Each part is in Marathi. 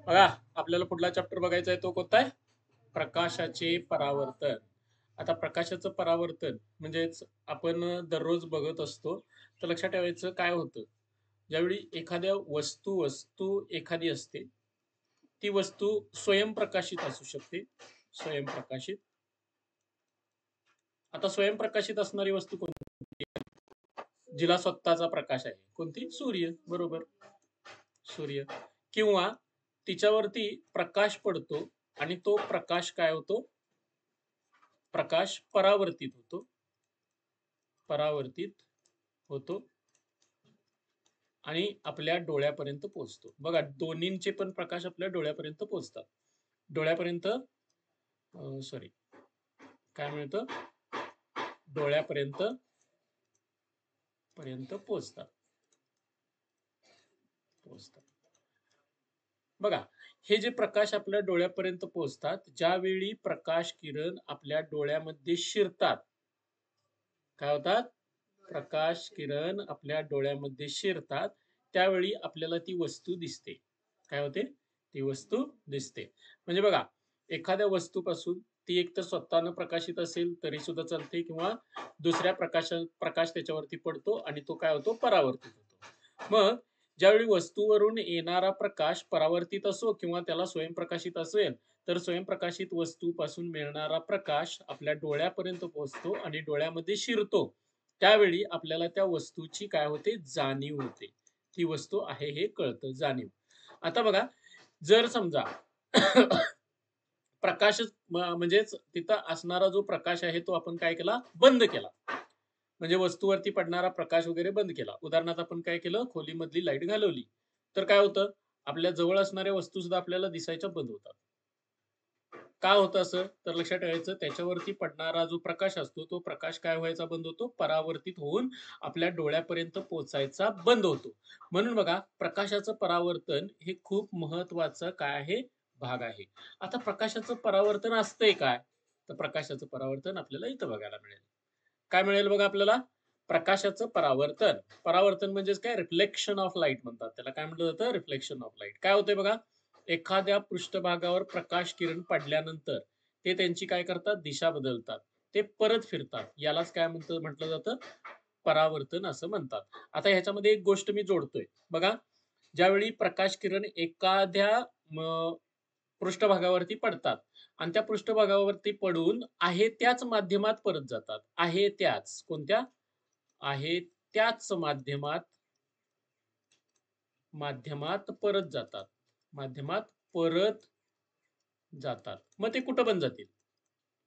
बघा आपल्याला पुढला चॅप्टर बघायचा आहे तो कोणता आहे? प्रकाशाचे परावर्तन. आता प्रकाशाचं परावर्तन म्हणजेच आपण दररोज बघत असतो. तर लक्षात ठेवायचं काय होतं, ज्यावेळी एखाद्या वस्तू एखादी असते, ती वस्तू स्वयंप्रकाशित असू शकते. स्वयंप्रकाशित. आता स्वयंप्रकाशित असणारी वस्तू कोणती? जिला स्वतःचा प्रकाश आहे. कोणती? सूर्य. बरोबर, सूर्य. किंवा तिच्यावरती प्रकाश पडतो आणि तो प्रकाश काय होतो? प्रकाश परावर्तित होतो. परावर्तित होतो आणि आपल्या डोळ्यापर्यंत पोहोचतो. बघा दोन्हींचे पण प्रकाश आपल्या डोळ्यापर्यंत पोहोचतात. डोळ्यापर्यंत सॉरी काय मिळतं? डोळ्यापर्यंत पोहोचतात. बघा हे जे प्रकाश आपल्या डोळ्यापर्यंत पोहोचतात, ज्यावेळी प्रकाश किरण आपल्या डोळ्यामध्ये शिरतात, काय होतात? प्रकाश किरण आपल्या डोळ्यामध्ये शिरतात, त्यावेळी आपल्याला ती वस्तू दिसते. काय होते? ती वस्तू दिसते. म्हणजे बघा एखाद्या वस्तूपासून ती एक तर स्वतःनं प्रकाशित असेल तरी सुद्धा चालते, किंवा दुसऱ्या प्रकाश त्याच्यावरती पडतो आणि तो काय होतो? परावर्तित होतो. मग ज्यावेळी वस्तूवरून येणारा प्रकाश परावर्तित असो किंवा त्याला स्वयंप्रकाशित असेल, तर स्वयंप्रकाशित वस्तूपासून मिळणारा प्रकाश आपल्या डोळ्यापर्यंत पोहोचतो आणि डोळ्यामध्ये शिरतो. त्यावेळी आपल्याला त्या वस्तूची काय होते? जाणीव होते. ती वस्तू आहे हे कळतं, जाणीव. आता बघा जर समजा प्रकाश म्हणजेच तिथं असणारा जो प्रकाश आहे तो आपण काय केला? बंद केला. म्हणजे वस्तूवरती पडणारा प्रकाश वगैरे बंद केला. उदाहरणार्थ आपण काय केलं? खोलीमधली लाईट घालवली. तर काय होतं? आपल्या जवळ असणाऱ्या वस्तू सुद्धा आपल्याला दिसायच्या बंद होतात. का होतं असं? तर लक्षात ठेवायचं, त्याच्यावरती पडणारा जो प्रकाश असतो तो प्रकाश काय व्हायचा बंद होतो? परावर्तित होऊन आपल्या डोळ्यापर्यंत पोहोचायचा बंद होतो. म्हणून बघा प्रकाशाचं परावर्तन हे खूप महत्वाचं काय आहे? भाग आहे. आता प्रकाशाचं परावर्तन असतंय काय? तर प्रकाशाचं परावर्तन आपल्याला इथं बघायला मिळेल. काय मिळेल बघा आपल्याला? प्रकाशाचं परावर्तन. परावर्तन म्हणजेच काय? रिफ्लेक्शन ऑफ लाईट म्हणतात त्याला. काय म्हटलं जातं? Reflection of light. काय होतंय बघा? एखाद्या पृष्ठभागावर प्रकाश किरण पडल्यानंतर ते त्यांची काय करतात? दिशा बदलतात. ते परत फिरतात. यालाच काय म्हटलं जातं? परावर्तन असं म्हणतात. आता ह्याच्यामध्ये एक गोष्ट मी जोडतोय. बघा ज्यावेळी प्रकाश किरण एखाद्या पृष्ठभागावरती पडतात आणि त्या पृष्ठभागावरती पडून आहे त्याच माध्यमात परत जातात. आहे त्याच कोणत्या? आहे त्याच माध्यमात परत जातात. माध्यमात परत जातात. मग ते कुठं पण जातील.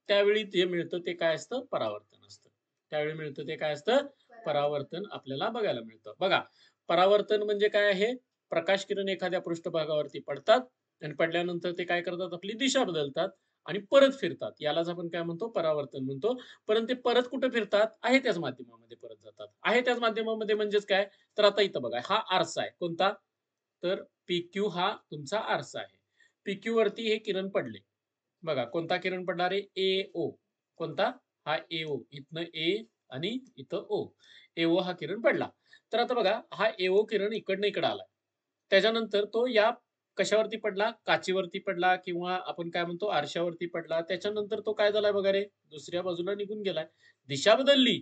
त्यावेळी जे मिळतं ते काय असतं? परावर्तन असतं. त्यावेळी मिळतं ते काय असतं? परावर्तन आपल्याला बघायला मिळतं. बघा परावर्तन म्हणजे काय आहे? प्रकाश किरण एखाद्या पृष्ठभागावरती पडतात आणि पडल्यानंतर ते काय करतात? आपली दिशा बदलतात आणि परत फिरतात. यालाच आपण काय म्हणतो? परावर्तन म्हणतो. परंतु ते परत कुठे फिरतात? आहे त्याच माध्यमामध्ये परत जातात. आहे त्याच माध्यमामध्ये म्हणजेच काय? तर आता इथं बघा हा आरसा आहे. कोणता? तर PQ हा तुमचा आरसा आहे. PQ वरती हे किरण पडले. बघा कोणता किरण पडणार आहे? AO. कोणता? हा AO. इथनं A आणि इथं O. AO हा किरण पडला. तर आता बघा हा AO किरण इकडनं इकडं आला. त्याच्यानंतर तो या कशावरती पडला? काचीवरती पडला किंवा आपण काय म्हणतो आरशावरती पडला. त्याच्यानंतर तो काय झालाय बघा रे? दुसऱ्या बाजूला निघून गेलाय. दिशा बदलली.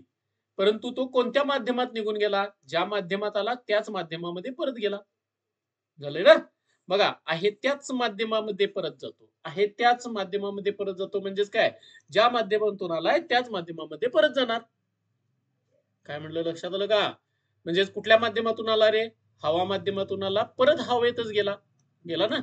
परंतु तो कोणत्या माध्यमात निघून गेला? ज्या माध्यमात आला त्याच माध्यमामध्ये परत गेला. झालंय ना? बघा आहे त्याच माध्यमामध्ये परत जातो. आहे त्याच माध्यमामध्ये परत जातो म्हणजेच काय? ज्या माध्यमातून आलाय त्याच माध्यमामध्ये परत जाणार. काय म्हणलं लक्षात आलं का? म्हणजेच कुठल्या माध्यमातून आला रे? हवा माध्यमातून आला, परत हवेतच गेला. गेला ना?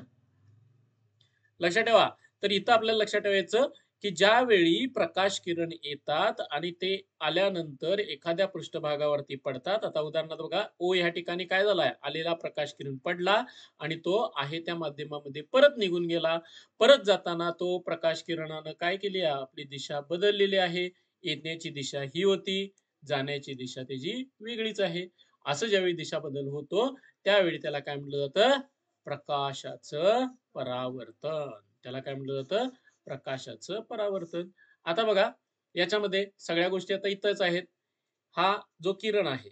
लक्षात ठेवा. तर इथं आपल्याला लक्षात ठेवायचं की ज्यावेळी प्रकाश किरण येतात आणि ते आल्यानंतर एखाद्या पृष्ठभागावरती पडतात. आता उदाहरणार्थ बघा O ह्या ठिकाणी काय झालाय? आलेला प्रकाश किरण पडला आणि तो आहे त्या माध्यमामध्ये परत निघून गेला. परत जाताना तो प्रकाश किरणानं काय केली? आपली दिशा बदललेली आहे. येण्याची दिशा ही होती, जाण्याची दिशा त्याची वेगळीच आहे. असं ज्यावेळी दिशा बदल होतो त्यावेळी त्याला काय म्हटलं जातं? प्रकाशाचं परावर्तन. त्याला काय म्हटलं जातं? प्रकाशाचं परावर्तन. आता बघा याच्यामध्ये सगळ्या गोष्टी आता इथंच आहेत. हा जो किरण आहे,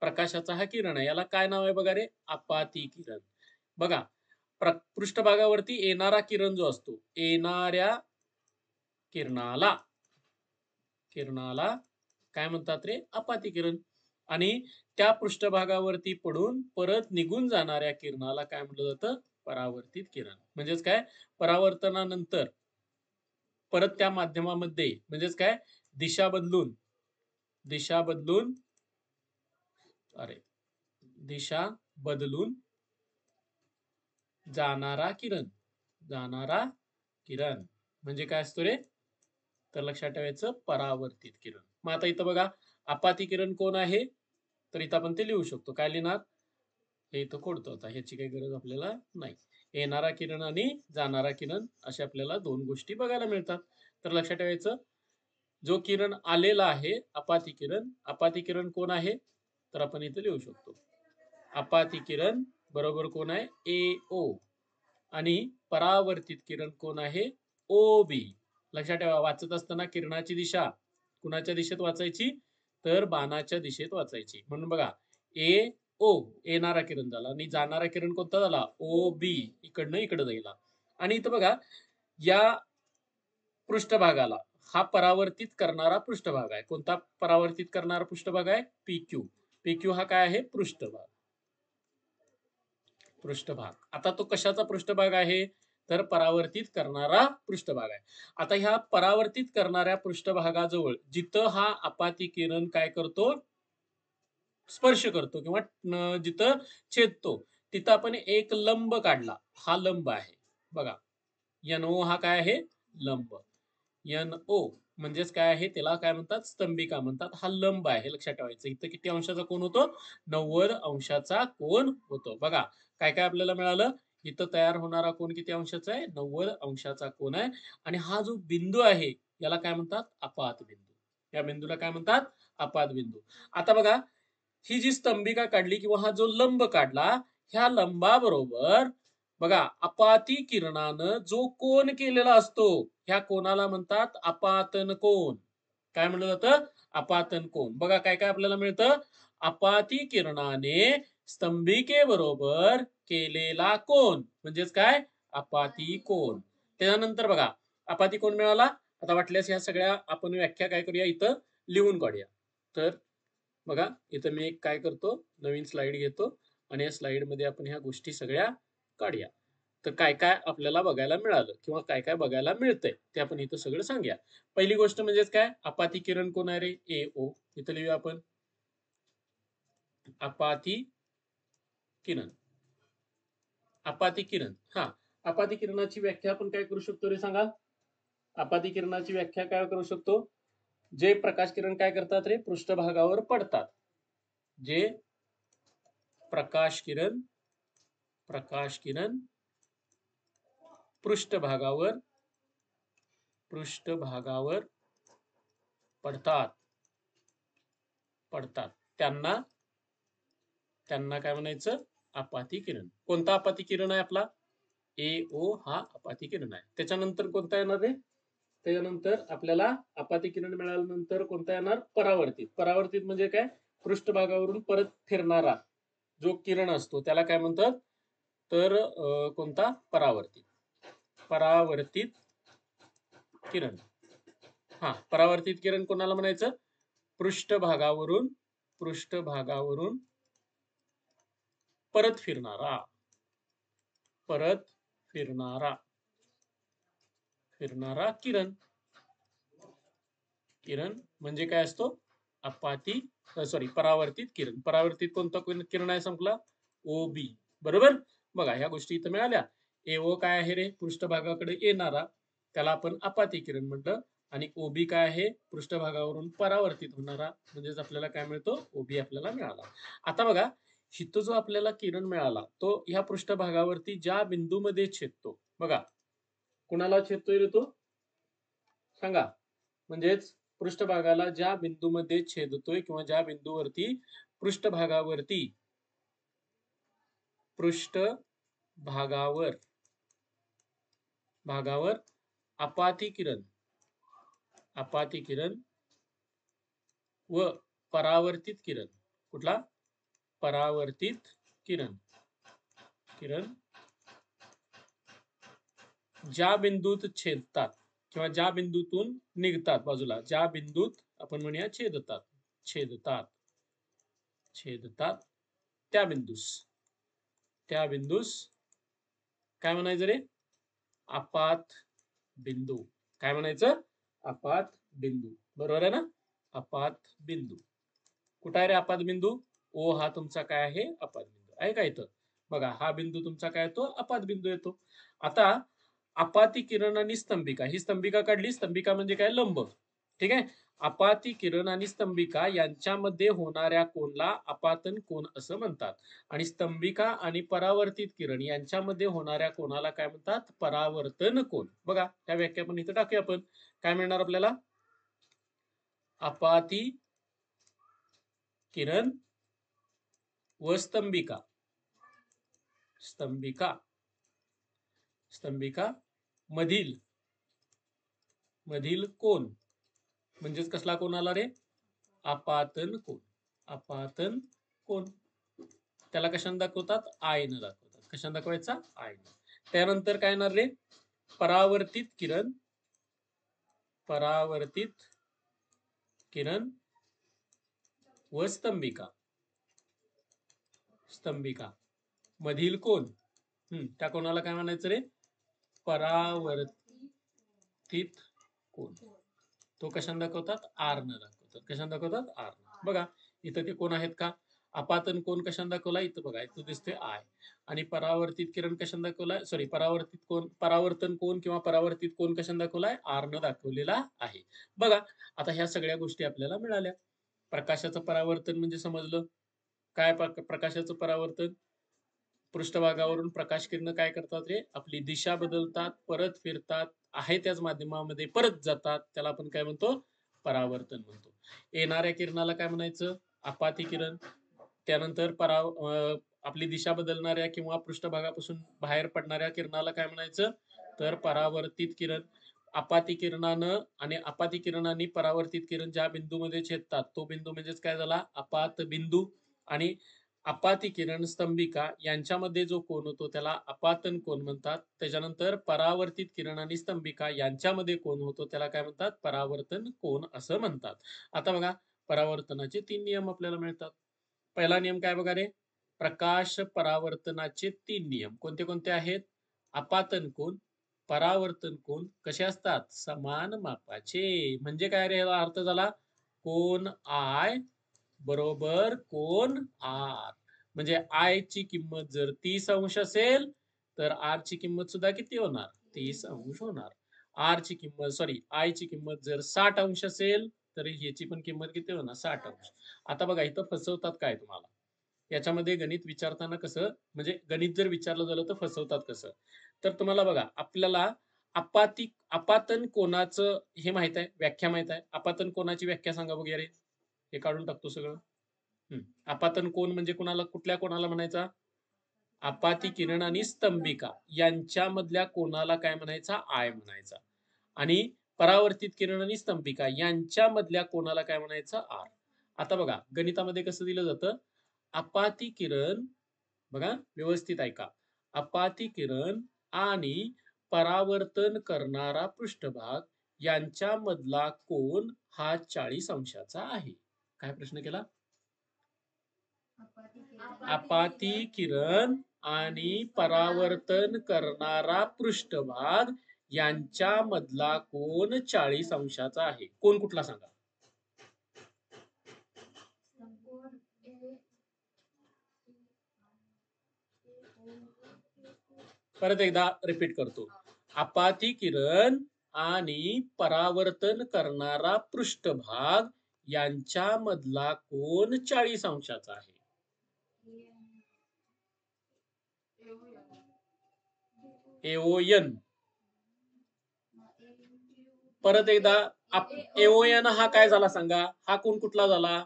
प्रकाशाचा हा किरण आहे, याला काय नाव आहे बघा रे? आपाती किरण. बघा, पृष्ठभागावरती येणारा किरण जो असतो, येणाऱ्या किरणाला किरणाला काय म्हणतात रे? अपाती किरण. आणि त्या पृष्ठभागावरती पडून परत निघून जाणाऱ्या किरणाला काय म्हटलं जातं? परावर्तित किरण. म्हणजेच काय? परावर्तनानंतर परत त्या माध्यमामध्ये म्हणजेच काय? दिशा बदलून अरे दिशा बदलून जाणारा किरण म्हणजे काय असतो रे? तर लक्षात ठेवायचं परावर्तित किरण. मग आता इथं बघा, अपाती किरण कोण आहे? तर इथं आपण ते लिहू शकतो. काय लिहिणार? हे इथं खोडतो आता, ह्याची काही गरज आपल्याला नाही. येणारा किरण आणि जाणारा किरण अशा आपल्याला दोन गोष्टी बघायला मिळतात. तर लक्षात ठेवायचं, जो किरण आलेला आहे अपाती किरण कोण आहे? तर आपण इथं लिहू शकतो, अपाती किरण बरोबर कोण आहे? AO. आणि परावर्तित किरण कोण आहे? OB. लक्षात ठेवा, वाचत असताना किरणाची दिशा कुणाच्या दिशेत वाचायची? तर बाणाच्या दिशेत वाचायची. म्हणून बघा, AO येणारा किरण झाला आणि जाणारा किरण कोणता झाला? OB, इकडनं इकडे जाईल. आणि इथं बघा, या पृष्ठभागाला हा परावर्तित करणारा पृष्ठभाग आहे. कोणता परावर्तित करणारा पृष्ठभाग आहे? PQ. PQ हा काय आहे? पृष्ठभाग. आता तो कशाचा पृष्ठभाग आहे? तर परावर्तित करणारा पृष्ठभाग आहे. आता ह्या परावर्तित करणाऱ्या पृष्ठभागाजवळ जिथं हा अपाती किरण काय करतो? स्पर्श करतो किंवा जिथं छेदतो तिथं आपण एक लंब काढला. हा लंब आहे बघा. NO हा काय आहे? लंब. NO म्हणजेच काय आहे? त्याला काय म्हणतात? स्तंभिका म्हणतात. हा लंब आहे, हे लक्षात ठेवायचं. इथं किती अंशाचा कोण होतो? 90 अंशाचा कोण होतो. बघा, काय काय आपल्याला मिळालं? इथं तयार होणारा कोण किती अंशाचा आहे? 90 अंशाचा कोण आहे. आणि हा जो बिंदू आहे याला काय म्हणतात? अपात बिंदू. या बिंदूला काय म्हणतात? अपात बिंदू. आता बघा, ही जी स्तंभिका काढली किंवा हा जो लंब काढला, ह्या लंबाबरोबर बघा, अपाती किरणानं जो कोन केलेला असतो, ह्या कोणाला म्हणतात? अपातन कोन. काय म्हणलं जातं? अपातन कोन. बघा, काय काय आपल्याला मिळतं? अपाती किरणाने स्तंभिकेबरोबर केलेला कोन म्हणजेच काय? अपाती कोन. त्यानंतर बघा, अपाती कोन मिळाला. आता वाटल्यास ह्या सगळ्या आपण व्याख्या काय करूया? इथं लिहून काढूया. तर बघा, इथं मी एक काय करतो? नवीन स्लाइड घेतो आणि या स्लाइड मध्ये आपण ह्या गोष्टी सगळ्या काढूया. तर काय काय आपल्याला बघायला मिळालं किंवा काय काय बघायला मिळतंय ते आपण इथं सगळं सांगूया. पहिली गोष्ट म्हणजेच काय? अपाती किरण कोण आहे रे? AO. इथं लिहूया आपण, अपाती किरण. अपाती किरण. हा, अपाती किरणाची व्याख्या आपण काय करू शकतो रे? सांगा. अपाती किरणाची व्याख्या काय करू शकतो? जे प्रकाश किरण काय करतात रे? पृष्ठभागावर पडतात. जे प्रकाश किरण पृष्ठभागावर पडतात त्यांना काय म्हणायचं? अपाती किरण. कोणता अपाती किरण आहे आपला? AO हा अपाती किरण आहे. त्याच्यानंतर कोणता येणार रे? त्याच्यानंतर आपल्याला अपाती किरण मिळाल्यानंतर कोणता येणार? परावर्तित. परावर्तित म्हणजे काय? पृष्ठभागावरून परत फिरणारा जो किरण असतो त्याला काय म्हणतात? तर कोणता? परावर्तित किरण. हा, परावर्तित किरण कोणाला म्हणायचं? पृष्ठभागावरून परत फिरणारा किरण म्हणजे काय असतो? परावर्तित किरण. परावर्तित कोणता किरण आहे संपला? OB. बरोबर. बघा, ह्या गोष्टी इथं मिळाल्या. AO काय आहे रे? पृष्ठभागाकडे येणारा, त्याला आपण अपाती किरण म्हटलं. आणि OB काय आहे? पृष्ठभागावरून परावर्तित होणारा, म्हणजेच आपल्याला काय मिळतो? OB आपल्याला मिळाला. आता बघा, इथं जो आपल्याला किरण मिळाला तो ह्या पृष्ठभागावरती ज्या बिंदूमध्ये छेदतो, बघा कुणाला छेदतोय रे तो? सांगा. म्हणजेच पृष्ठभागाला ज्या बिंदूमध्ये छेदतोय किंवा ज्या बिंदूवरती पृष्ठभागावर अपाती किरण व परावर्तित किरण, कुठला? परावर्तित किरण ज्या बिंदूत छेदतात किंवा ज्या बिंदूतून निघतात बाजूला, ज्या बिंदूत आपण म्हणूया छेदतात, छेदतात, छेदतात त्या बिंदूस काय म्हणायचं रे? आपात बिंदू. काय म्हणायचं? आपात बिंदू. बरोबर आहे ना? आपात बिंदू. कुठं आहे रे आपात बिंदू? ओ हा तुमचा काय आहे? आपात बिंदू आहे का इथं? बघा हा बिंदू तुमचा काय येतो? आपात बिंदू येतो. आता आपाती किरण आणि स्तंभिका, ही स्तंभिका काढली. स्तंभिका म्हणजे काय? लंब. ठीक आहे. आपाती किरण आणि स्तंभिका यांच्यामध्ये होणाऱ्या कोनला आपातन कोन असं म्हणतात. आणि स्तंभिका आणि परावर्तित किरण यांच्यामध्ये होणाऱ्या कोनाला काय म्हणतात? परावर्तन कोन. बघा त्या व्याख्या पण इथं टाकूया आपण. काय मिळणार आपल्याला? आपाती किरण व स्तंभिका, स्तंभिका मधील कोन म्हणजेच कसला कोन आला रे? आपातन कोन. आपातन कोन. त्याला कशाने दाखवतात? आय न दाखवतात. कशाने दाखवायचा? आय न. त्यानंतर काय येणार रे? परावर्तित किरण व स्तंभिका मधील कोन. त्या कोणाला काय म्हणायचं रे? परावर्तित कोन. तो कशाने दाखवतात? आर न दाखवतात. कशाने दाखवतात? आर न. बघा इथं ते कोण आहेत का? आपातन कोन कशाने दाखवला? इथं बघा इथं दिसते आय. आणि परावर्तित किरण कशाने दाखवलाय? सॉरी परावर्तन कोन किंवा परावर्तित कोन कशाने दाखवलाय? आर न दाखवलेला आहे. बघा आता ह्या सगळ्या गोष्टी आपल्याला मिळाल्या. प्रकाशाचं परावर्तन म्हणजे समजलं. काय प्रकाशाचं परावर्तन? पृष्ठभागावरून प्रकाश किरण काय करतात रे? आपली दिशा बदलतात, परत फिरतात, आहे त्याच माध्यमामध्ये परत जातात. त्याला आपण काय म्हणतो? परावर्तन म्हणतो. येणाऱ्या किरणाला काय म्हणायचं? आपाती किरण. त्यानंतर आपली दिशा बदलणाऱ्या किंवा पृष्ठभागापासून बाहेर पडणाऱ्या किरणाला काय म्हणायचं? तर परावर्तित किरण. आपाती किरणाने परावर्तित किरण ज्या बिंदूमध्ये छेदतात तो बिंदू म्हणजेच काय झाला? आपात बिंदू. आणि आपाती किरण स्तंभिका यांच्यामध्ये जो कोन होतो त्याला आपातन कोन म्हणतात. त्याच्यानंतर परावर्तित किरण आणि स्तंभिका यांच्यामध्ये कोन होतो त्याला काय म्हणतात? परावर्तन कोन असं म्हणतात. आता बघा परावर्तनाचे 3 नियम आपल्याला मिळतात. पहिला नियम काय बघा रे? प्रकाश परावर्तनाचे 3 नियम कोणते कोणते आहेत? आपातन कोन, परावर्तन कोन कसे असतात? समान मापाचे. म्हणजे काय रे? याचा अर्थ झाला कोन आय बरोबर कोन आर. म्हणजे आय ची किंमत जर 30 अंश असेल तर आर ची किंमत सुद्धा किती होणार? 30 अंश होणार. आय ची किंमत जर 60 अंश असेल तर ह्याची पण किंमत किती होणार? 60 अंश. आता बघा इथं फसवतात काय तुम्हाला? याच्यामध्ये गणित विचारताना कसं, म्हणजे गणित जर विचारलं झालं तर फसवतात कसं? तर तुम्हाला बघा आपल्याला आपातन कोनाचं हे माहित आहे, व्याख्या माहित आहे. आपातन कोनाची व्याख्या सांगा वगैरे. हे काढून टाकतो सगळं. आपातन कोन म्हणजे कुठल्या कोणाला म्हणायचा? आपाती किरण आणि स्तंभिका यांच्यामधल्या कोनाला काय म्हणायचा? आय म्हणायचा. आणि परावर्तित किरण आणि स्तंभिका यांच्यामधल्या कोनाला काय म्हणायचं? आर. आता बघा गणितामध्ये कसं दिलं जातं? आपाती किरण, बघा व्यवस्थित ऐका, आपाती किरण आणि परावर्तन करणारा पृष्ठभाग यांच्यामधला कोन हा 40 अंशाचा आहे. काय प्रश्न केला? आपाती किरण आणि परावर्तन करणारा पृष्ठभाग यांच्यामधला कोन 40 अंशाचा आहे. कोन कुठला सांगा? परत एकदा रिपीट करतो. आपाती किरण आणि परावर्तन करणारा पृष्ठभाग यांच्यामधला कोन 40 अंशाचा आहे. एओएन. परत एकदा एओएन हा काय झाला सांगा? हा कोन कुठला झाला?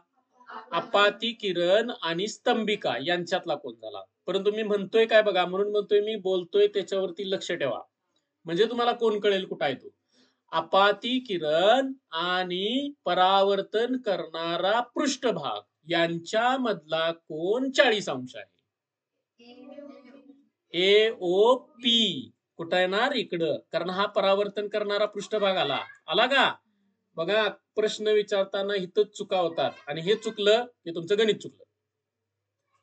आपाती किरण आणि स्तंभिका यांच्यातला कोन झाला. परंतु मी म्हणतोय काय बघा, म्हणून म्हणतोय मी बोलतोय त्याच्यावरती लक्ष ठेवा, म्हणजे तुम्हाला कोण कळेल कुठं आहे तो. आपाती किरण आणि परावर्तन करणारा पृष्ठभाग यांच्यामधला कोन 40 अंश आहे. एओपी. कुठं येणार इकडं, कारण हा परावर्तन करणारा पृष्ठभाग आला. आला का? बघा प्रश्न विचारताना इथंच चुका होतात आणि हे चुकलं की तुमचं गणित चुकलं.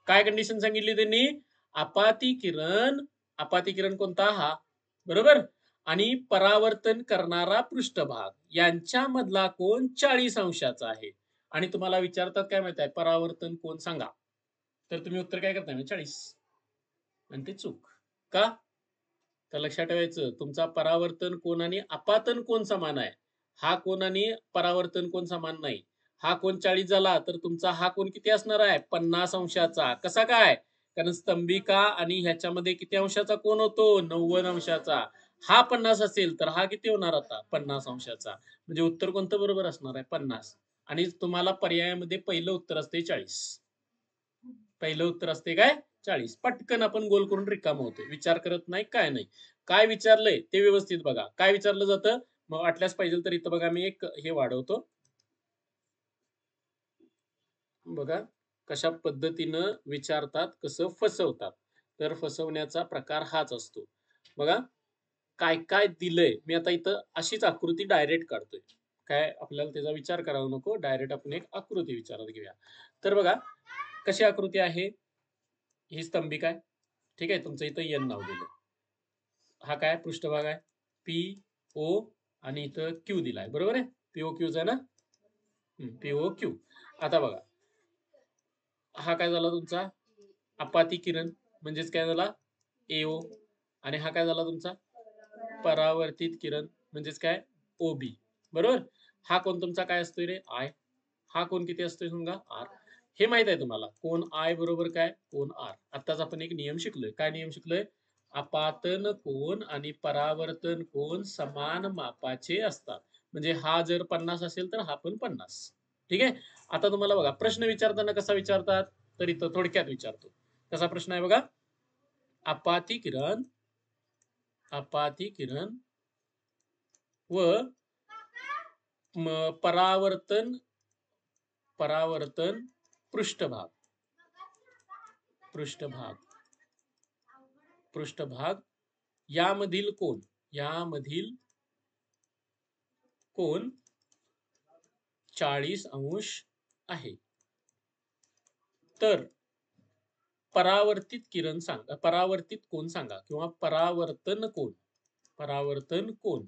काय कंडिशन सांगितली त्यांनी? आपाती किरण कोणता? हा, बरोबर. आणि परावर्तन करणारा पृष्ठभाग यांच्यामधला कोन 40 अंशाचा आहे. आणि तुम्हाला विचारतात काय माहित आहे, परावर्तन कोन सांगा, तर तुम्ही उत्तर काय करताय? 40. आणि ते चूक का? तर लक्षात ठेवायचं, तुमचा परावर्तन कोन आणि आपातन कोन समान आहे. हा कोन आणि परावर्तन कोन समान नाही. हा कोन 40 झाला तर तुमचा हा कोन किती असणार आहे? 50 अंशाचा. कसा काय? कारण स्तंभिका आणि ह्याच्यामध्ये किती अंशाचा कोन होतो? 90 अंशाचा. हा 50 असेल तर हा किती होणार आता? 50 अंशाचा. म्हणजे उत्तर कोणतं बरोबर असणार आहे? 50. आणि तुम्हाला पर्यायामध्ये पहिलं उत्तर असते 40. पहिलं उत्तर असते काय? 40. पटकन आपण गोल करून रिकाम होतोय. विचार करत नाही, काय नाही. काय विचारलंय ते व्यवस्थित बघा. काय विचारलं जातं? मग वाटल्यास पाहिजे तर इथं बघा मी एक हे वाढवतो. बघा कशा पद्धतीनं विचारतात, कसं फसवतात. तर फसवण्याचा प्रकार हाच असतो. बघा काय काय दिलंय. मी आता इथं अशीच आकृती डायरेक्ट काढतोय. काय आपल्याला त्याचा विचार करावा नको. डायरेक्ट आपण एक आकृती विचारात घेऊया. तर बघा कशी आकृती आहे. ही स्तंभिका आहे. ठीक आहे. तुमचं इथं एन नाव दिलं. हा काय पृष्ठभाग आहे? पी ओ आणि इथं क्यू दिलाय. बरोबर आहे? पीओ क्यूच आहे ना? PO Q. आता बघा हा काय झाला तुमचा? अपाती किरण म्हणजेच काय झाला? एओ. आणि हा काय झाला तुमचा? परावर्तित किरण म्हणजेच काय? ओबी. बरोबर. हा कोण तुमचा काय असतोय रे? आय. हा कोण किती असतोय सांगा? आर. हे माहित आहे तुम्हाला. कोण आय बरोबर काय? कोण आर. आताच आपण एक नियम शिकलोय. काय नियम शिकलोय? आपातन कोन आणि परावर्तन कोन समान मापाचे असतात. म्हणजे हा जर 50 असेल तर हा पण 50. ठीक आहे. आता तुम्हाला बघा प्रश्न विचारताना कसा विचारतात, तर इथं थोडक्यात विचारतो. कसा प्रश्न आहे बघा. आपाती किरण व परावर्तन पृष्ठभाग यामधील कोन 40 अंश आहे. तर परावर्तित कोन सांगा किंवा परावर्तन कोन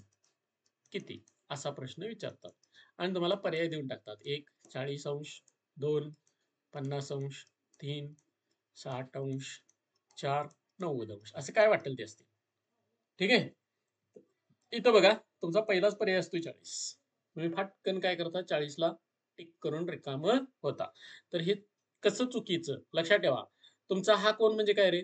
किती, असा प्रश्न विचारतात. आणि तुम्हाला पर्याय देऊन टाकतात. 1 40 अंश, 2 50 अंश, 3 60 अंश, 4 90 अंश, असं काय वाटेल ते असते. ठीक आहे. इथं बघा तुमचा पहिलाच पर्याय असतो 40. तुम्ही फाटकन काय करता? 40 ला टिक करून रिकाम होता. तर हे कसं चुकीचं लक्षात ठेवा. तुमचा हा कोन म्हणजे काय रे?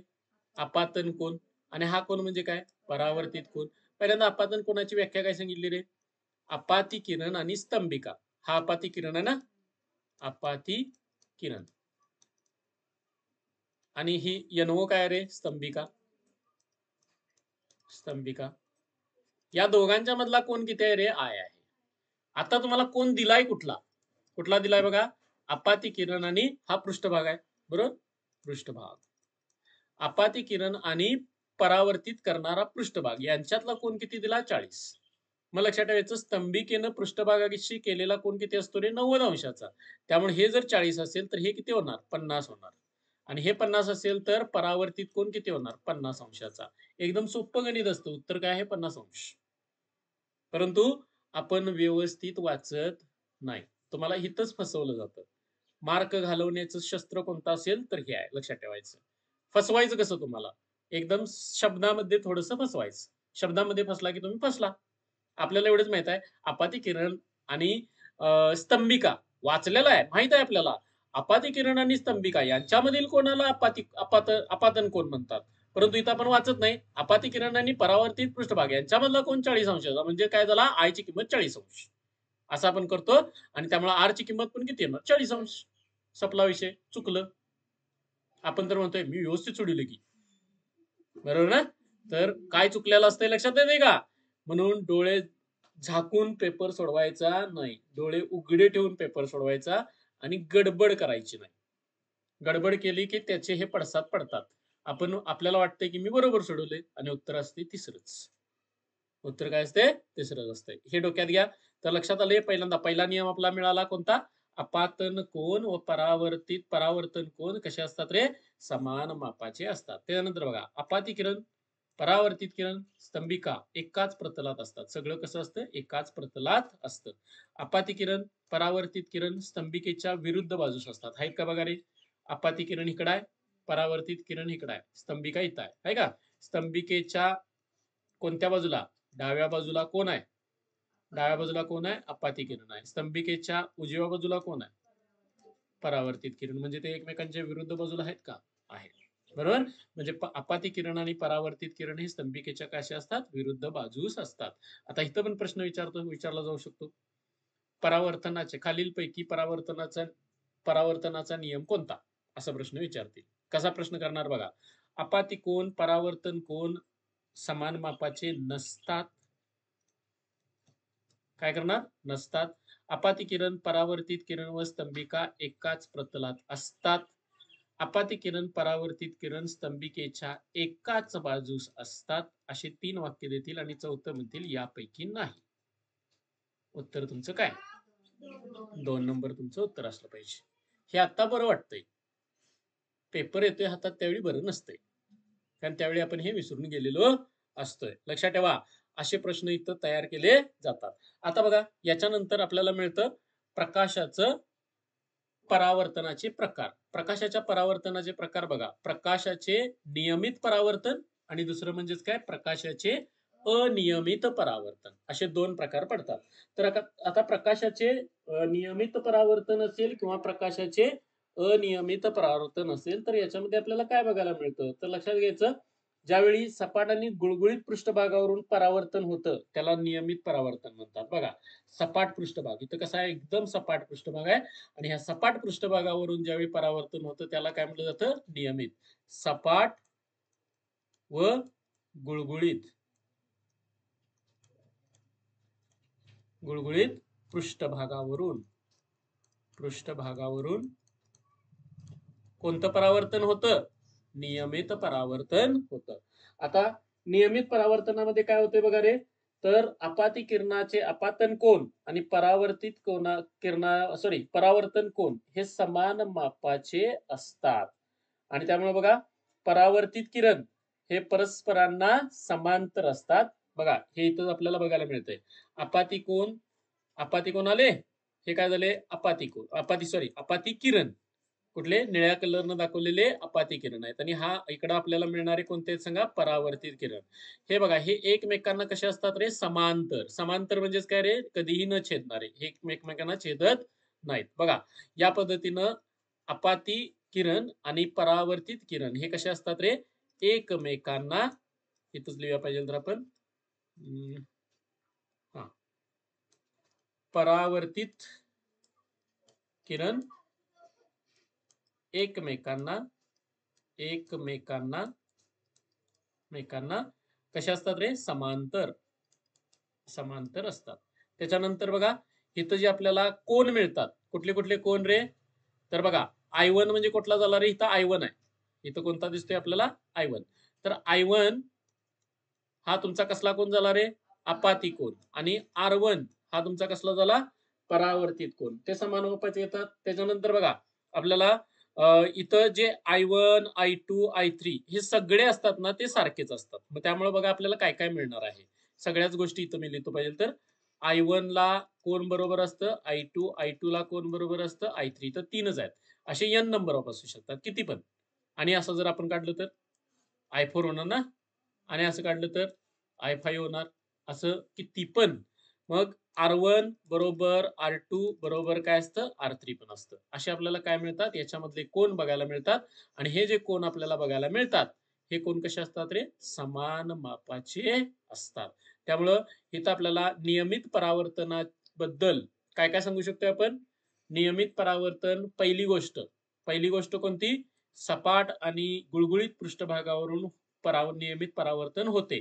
आपातन कोन. आणि हा कोन म्हणजे काय? परावर्तित कोन. पहिल्यांदा आपातन कोनाची व्याख्या काय सांगितली रे? आपाती किरण आणि स्तंभिका. हा आपाती किरण आहे ना? आपाती किरण. आणि ही NO काय रे? स्तंभिका. या दोघांच्या मधला कोन किती आहे रे? आय आहे. आता तुम्हाला कोन दिलाय कुठला दिलाय बघा? आपाती किरण आणि हा पृष्ठभाग आहे. बरोबर. पृष्ठभाग. आपाती किरण आणि परावर्तित करणारा पृष्ठभाग यांच्यातला कोन किती दिला? 40. मग लक्षात ठेवायचं, स्तंभिकेनं पृष्ठभागाशी केलेला कोन किती असतो रे? 90 अंशाचा. त्यामुळे हे जर 40 असेल तर हे किती होणार? 50 होणार. आणि हे 50 असेल तर परावर्तित कोन किती होणार? 50 अंशाचा. एकदम सोपं गणित असतं. उत्तर काय आहे? 50 अंश. परंतु आपण व्यवस्थित वाचत नाही. तुम्हाला इथंच फसवलं जातं. मार्क घालवण्याचं शस्त्र कोणतं असेल तर हे आहे. लक्षात ठेवायचं. फसवायचं कसं तुम्हाला? एकदम शब्दामध्ये थोडंसं फसवायचं. शब्दामध्ये फसला की तुम्ही फसला. आपल्याला एवढंच माहित आहे, आपाती किरण आणि स्तंभिका वाचलेला आहे, माहित आहे आपल्याला. आपाती किरण आणि स्तंभिका यांच्यामधील कोणाला आपातन कोन म्हणतात. परंतु इथं आपण वाचत नाही. आपाती किरण आणि परावर्तित पृष्ठभाग यांच्यामधला कोन 40 अंशाचा. म्हणजे काय झाला? आय ची किंमत 40 अंश. असं आपण करतो. आणि त्यामुळे आर ची किंमत पण किती येणार? 40 अंश. संपला विषय. चुकलं. आपण तर म्हणतोय मी व्यवस्थित सोडवलं की. बरोबर ना? तर काय चुकलेलं असतंय लक्षात येते का? म्हणून डोळे झाकून पेपर सोडवायचा नाही. डोळे उघडे ठेवून पेपर सोडवायचा आणि गडबड करायची नाही. गडबड केली की त्याचे हे पडसाद पडतात. आपल्याला वाटतंय की मी बरोबर सोडवलंय आणि उत्तर असते तिसरंच. उत्तर काय असते? तिसरंच असते. हे डोक्यात घ्या. तर लक्षात आले पहिला नियम आपला मिळाला कोणता? अपातन कोन व परावर्तन कोन कसे असतात रे? समान मापाचे असतात. त्यानंतर बघा अपाती किरण, परावर्तित किरण, स्तंभिका एकाच प्रतलात असतात. सगळं कसं असतं? एकाच प्रतलात असतं. अपाती किरण, परावर्तित किरण स्तंभिकेच्या विरुद्ध बाजूस असतात. आहेत का बघा रे? अपाती किरण इकडं आहे, परावर्तित किरण इकडं आहे, स्तंभिका इथं आहे. आहे का? स्तंभिकेच्या कोणत्या बाजूला? डाव्या बाजूला कोण आहे? डाव्या बाजूला कोण आहे? अपाती किरण आहे. स्तंभिकेच्या उजव्या बाजूला कोण आहे? परावर्तित किरण. म्हणजे ते एकमेकांच्या विरुद्ध बाजूला आहेत का? आहेत. बरोबर? म्हणजे अपाती किरण आणि परावर्तित किरण हे स्तंभिकेच्या कशा असतात? विरुद्ध बाजूस असतात. आता इथं पण प्रश्न विचारला जाऊ शकतो. परावर्तनाचे खालीलपैकी परावर्तनाचा नियम कोणता? असा प्रश्न विचारतील. कसा प्रश्न करणार बघा. अपाती कोन, परावर्तन कोन समान मापाचे नसतात. काय करणार? नसतात. अपाती किरण, परावर्तित किरण व स्तंभिका एकाच प्रतलात असतात. अपाती किरण, परावर्तित किरण स्तंभिकेच्या एकाच बाजूस असतात. असे 3 वाक्य देतील आणि चौथं म्हणतील यापैकी नाही. उत्तर तुमचं काय? 2 नंबर तुमचं उत्तर असलं पाहिजे. हे आता बरं वाटतंय. पेपर येतोय हातात त्यावेळी बरं नसतंय. कारण त्यावेळी आपण हे विसरून गेलेलो असतोय. लक्षात ठेवा. असे प्रश्न इथं तयार केले जातात. आता बघा याच्यानंतर आपल्याला मिळतं प्रकाशाचं परावर्तनाचे प्रकार. प्रकाशाच्या परावर्तनाचे प्रकार बघा. प्रकाशाचे नियमित परावर्तन आणि दुसरं म्हणजेच काय? प्रकाशाचे अनियमित परावर्तन. असे 2 प्रकार पडतात. तर आता प्रकाशाचे नियमित परावर्तन असेल किंवा प्रकाशाचे अनियमित परावर्तन असेल तर याच्यामध्ये आपल्याला काय बघायला मिळतं? तर लक्षात घ्यायचं ज्यावेळी सपाट आणि गुळगुळीत पृष्ठभागावरून परावर्तन होतं त्याला नियमित परावर्तन म्हणतात. बघा सपाट पृष्ठभाग इथं कसा आहे? एकदम सपाट पृष्ठभाग आहे आणि ह्या सपाट पृष्ठभागावरून ज्यावेळी परावर्तन होतं त्याला काय म्हटलं जातं? नियमित. सपाट व गुळगुळीत पृष्ठभागावरून कोणतं परावर्तन होतं? नियमित परावर्तन होतं. आता नियमित परावर्तनामध्ये काय होते बघा रे? तर अपाती किरणाचे अपातन कोन आणि परावर्तन कोन हे समान मापाचे असतात. आणि त्यामुळे बघा परावर्तित किरण हे परस्परांना समांतर असतात. बघा हे इथं आपल्याला बघायला मिळतंय. अपाती कोन आले. हे काय झाले? अपाती किरण. कुठले? निळ्या कलरनं दाखवलेले अपाती किरण आहेत आणि हा इकडं आपल्याला मिळणारे कोणते आहेत सांगा? परावर्तित किरण. हे बघा हे एकमेकांना कसे असतात रे? समांतर. समांतर म्हणजेच काय रे? कधीही न छेदणारे. हे एकमेकांना छेदत नाहीत. बघा या पद्धतीनं अपाती किरण आणि परावर्तित किरण हे कसे असतात रे? एकमेकांना इथंच लिहूया पाहिजे तर आपण परावर्तित किरण एकमेकांना कशा असतात रे? समांतर असतात. त्याच्यानंतर बघा इथं जे आपल्याला कोन मिळतात. कुठले कोन रे? तर बघा I1 म्हणजे कुठला झाला रे? इथं I1 आहे. इथं कोणता दिसतोय आपल्याला? I1. तर I1 हा तुमचा कसला कोन झाला रे? अपाती कोन. आणि R1 हा तुमचा कसला झाला? परावर्तित कोन. ते समान मापाचे येतात. त्याच्यानंतर बघा आपल्याला इथं जे I1, I2, I3 हे सगळे असतात ना ते सारखेच असतात. मग त्यामुळे बघा आपल्याला काय काय मिळणार आहे. सगळ्याच गोष्टी इथं मी लिहितो पाहिजे तर I1 ला कोण बरोबर असतं? I2 ला कोण बरोबर असतं? I3. तर 3च आहेत. असे n नंबर ऑफ असू शकतात किती पण. आणि असं जर आपण काढलं तर I4 होणार ना आणि असं काढलं तर I5 होणार. असं किती पण. मग R1 बरोबर R2 बरोबर काय असतं? R3 पण असतं. असे आपल्याला काय मिळतात? याच्यामधले कोन बघायला मिळतात आणि हे जे कोन आपल्याला बघायला मिळतात हे कोन कसे असतात रे? समान मापाचे असतात. त्यामुळं इथं आपल्याला नियमित परावर्तनाबद्दल काय काय सांगू शकतो आपण? नियमित परावर्तन पहिली गोष्ट कोणती? सपाट आणि गुळगुळीत पृष्ठभागावरून नियमित परावर्तन होते.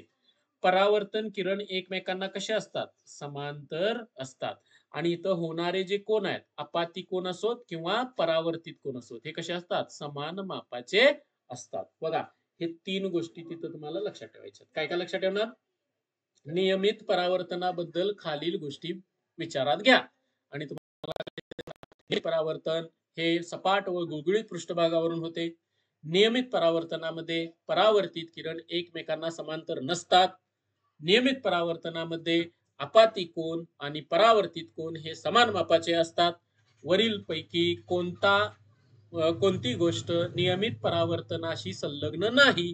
परावर्तन किरण एकमेकांना कसे असतात? समांतर असतात. आणि इथं होणारे जे कोन आहेत अपाती कोन असोत किंवा परावर्तित कोन असोत हे कसे असतात? समान मापाचे असतात. बघा हे 3 गोष्टी तिथं तुम्हाला लक्षात ठेवायच्या. काय काय लक्षात ठेवणार? नियमित परावर्तनाबद्दल खालील गोष्टी विचारात घ्या आणि तुम्हाला परावर्तन हे सपाट व गुळगुळीत पृष्ठभागावरून होते. नियमित परावर्तनामध्ये परावर्तित किरण एकमेकांना समांतर नसतात. नियमित परावर्तनामध्ये आपाती कोन आणि परावर्तित कोन हे समान मापाचे असतात. वरील पैकी कोणती गोष्ट नियमित परावर्तनाशी संलग्न नाही?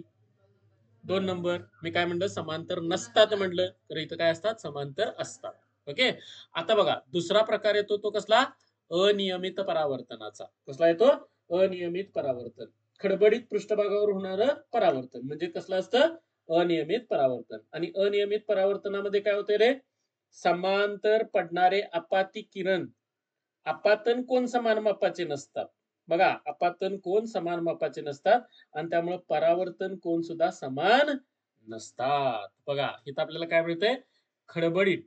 2 नंबर मी काय म्हणलं, समांतर नसतात म्हणलं, तर इथं काय असतात, समांतर असतात. ओके. आता बघा दुसरा प्रकार येतो तो कसला, अनियमित परावर्तनाचा. कसला येतो? अनियमित परावर्तन. खडबडीत पृष्ठभागावर होणारं परावर्तन म्हणजे कसलं असतं, अनियमित परावर्तन. आणि अनियमित परावर्तनामध्ये काय होते रे, समांतर पडणारे आपाती किरण आपातन कोन समान मापाचे नसतात. बघा आपातन कोन समान मापाचे नसतात आणि त्यामुळे परावर्तन कोन सुद्धा समान नसतात. बघा इथं आपल्याला काय मिळतंय, खडबडीत